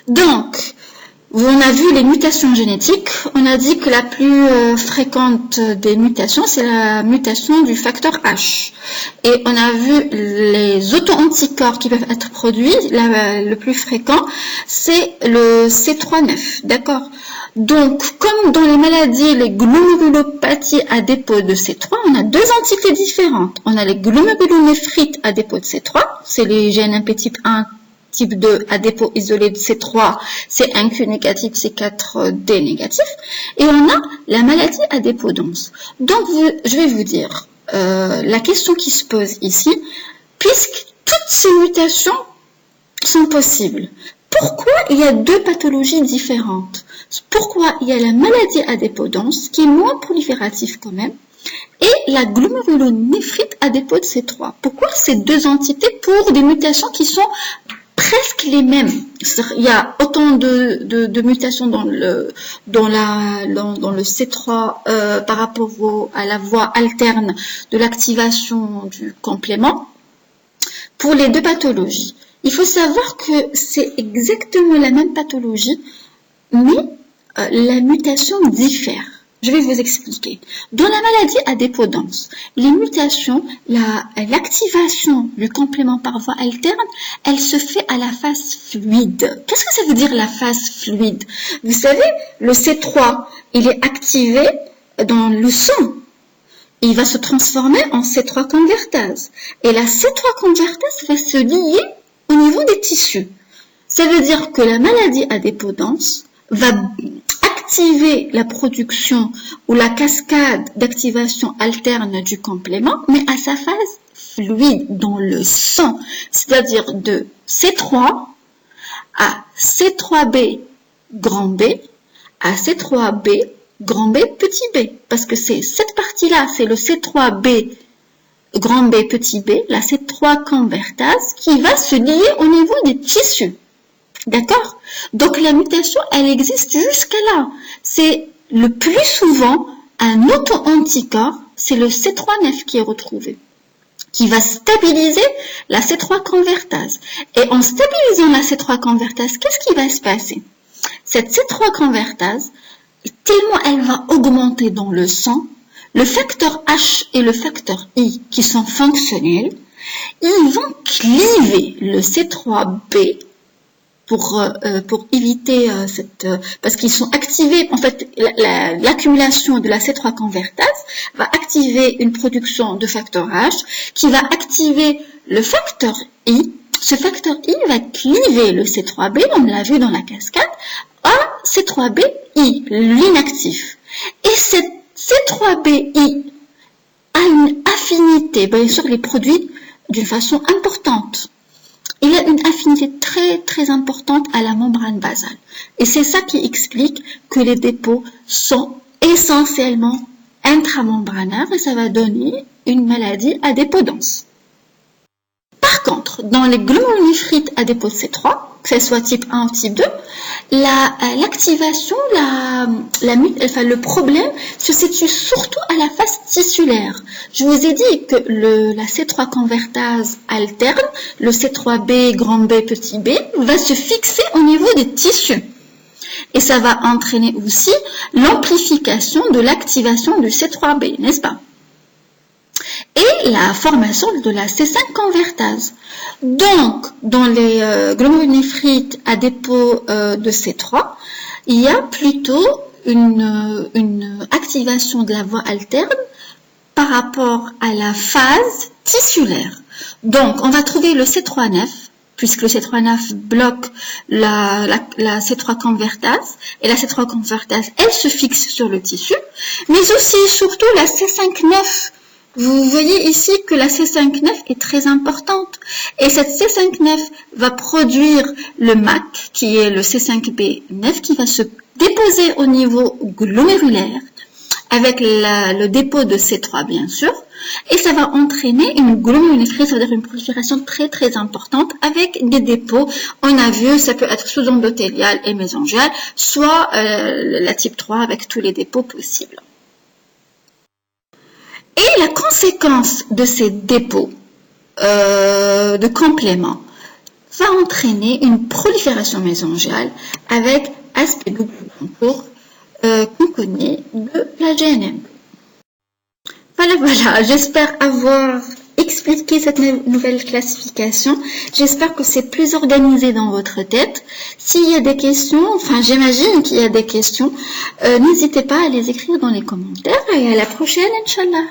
Donc, on a vu les mutations génétiques. On a dit que la plus fréquente des mutations, c'est la mutation du facteur H. Et on a vu les auto-anticorps qui peuvent être produits. Le plus fréquent, c'est le C3-9. D'accord? Donc, comme dans les maladies, les glomérulopathies à dépôt de C3, on a deux entités différentes. On a les glomérulonéphrites à dépôt de C3, c'est les GNMP type 1, type 2 à dépôt isolé de C3, C1Q négatif, C4D négatif. Et on a la maladie à dépôt dense. Donc, je vais vous dire, la question qui se pose ici, puisque toutes ces mutations sont possibles, pourquoi il y a deux pathologies différentes? Pourquoi il y a la maladie à dépôt dense, qui est moins proliférative quand même, et la glomérulonéphrite à dépôt de C3? Pourquoi ces deux entités pour des mutations qui sont presque les mêmes? Il y a autant de mutations dans le C3 par rapport à la voie alterne de l'activation du complément pour les deux pathologies. Il faut savoir que c'est exactement la même pathologie, mais la mutation diffère. Je vais vous expliquer. Dans la maladie à dépôt dense, les mutations, l'activation du complément par voie alterne, elle se fait à la phase fluide. Qu'est-ce que ça veut dire la phase fluide? Vous savez, le C3, il est activé dans le sang. Il va se transformer en C3 convertase. Et la C3 convertase va se lier au niveau des tissus. Ça veut dire que la maladie à dépôt dense va activer la production ou la cascade d'activation alterne du complément, mais à sa phase fluide, dans le sang, c'est-à-dire de C3 à C3b grand B à C3b grand B petit b, parce que c'est cette partie-là, c'est le C3b grand B petit b, la C3 convertase, qui va se lier au niveau des tissus. D'accord? Donc la mutation, elle existe jusqu'à là. C'est le plus souvent un auto-anticorps, c'est le C3-9 qui est retrouvé, qui va stabiliser la C3 convertase. Et en stabilisant la C3 convertase, qu'est-ce qui va se passer? Cette C3 convertase, tellement elle va augmenter dans le sang, le facteur H et le facteur I, qui sont fonctionnels, ils vont cliver le C3b pour éviter parce qu'ils sont activés, en fait, l'accumulation de la C3 convertase va activer une production de facteur H qui va activer le facteur I. Ce facteur I va cliver le C3b, on l'a vu dans la cascade, à C3bi, l'inactif. Et cette C3bi a une affinité, bien sûr, les produit d'une façon importante. Il a une affinité très très importante à la membrane basale. Et c'est ça qui explique que les dépôts sont essentiellement intramembranaires et ça va donner une maladie à dépôt dense. Par contre, dans les glomérulonéphrites à dépôt C3, que ce soit type 1 ou type 2, l'activation, le problème se situe surtout à la phase tissulaire. Je vous ai dit que la C3 convertase alterne, le C3b grand B petit b, va se fixer au niveau des tissus. Et ça va entraîner aussi l'amplification de l'activation du C3b, n'est-ce pas? Et la formation de la C5 convertase. Donc, dans les glomérulonéphrites à dépôt de C3, il y a plutôt une activation de la voie alterne par rapport à la phase tissulaire. Donc, on va trouver le C3-9, puisque le C3-9 bloque la C3 convertase, et la C3 convertase, elle se fixe sur le tissu, mais aussi, surtout, la C5-9. Vous voyez ici que la C5-9 est très importante. Et cette C5-9 va produire le MAC, qui est le C5b9, qui va se déposer au niveau glomérulaire, avec le dépôt de C3, bien sûr. Et ça va entraîner une glomérulonéphrite, ça veut dire une prolifération très très importante, avec des dépôts. On a vu, ça peut être sous-endothélial et mésangial, soit la type 3 avec tous les dépôts possibles. Et la conséquence de ces dépôts de compléments, va entraîner une prolifération mésangiale avec aspect double contour qu'on connaît de la GNM. Voilà, j'espère avoir expliqué cette nouvelle classification. J'espère que c'est plus organisé dans votre tête. S'il y a des questions, enfin j'imagine qu'il y a des questions, n'hésitez pas à les écrire dans les commentaires et à la prochaine, Inch'Allah.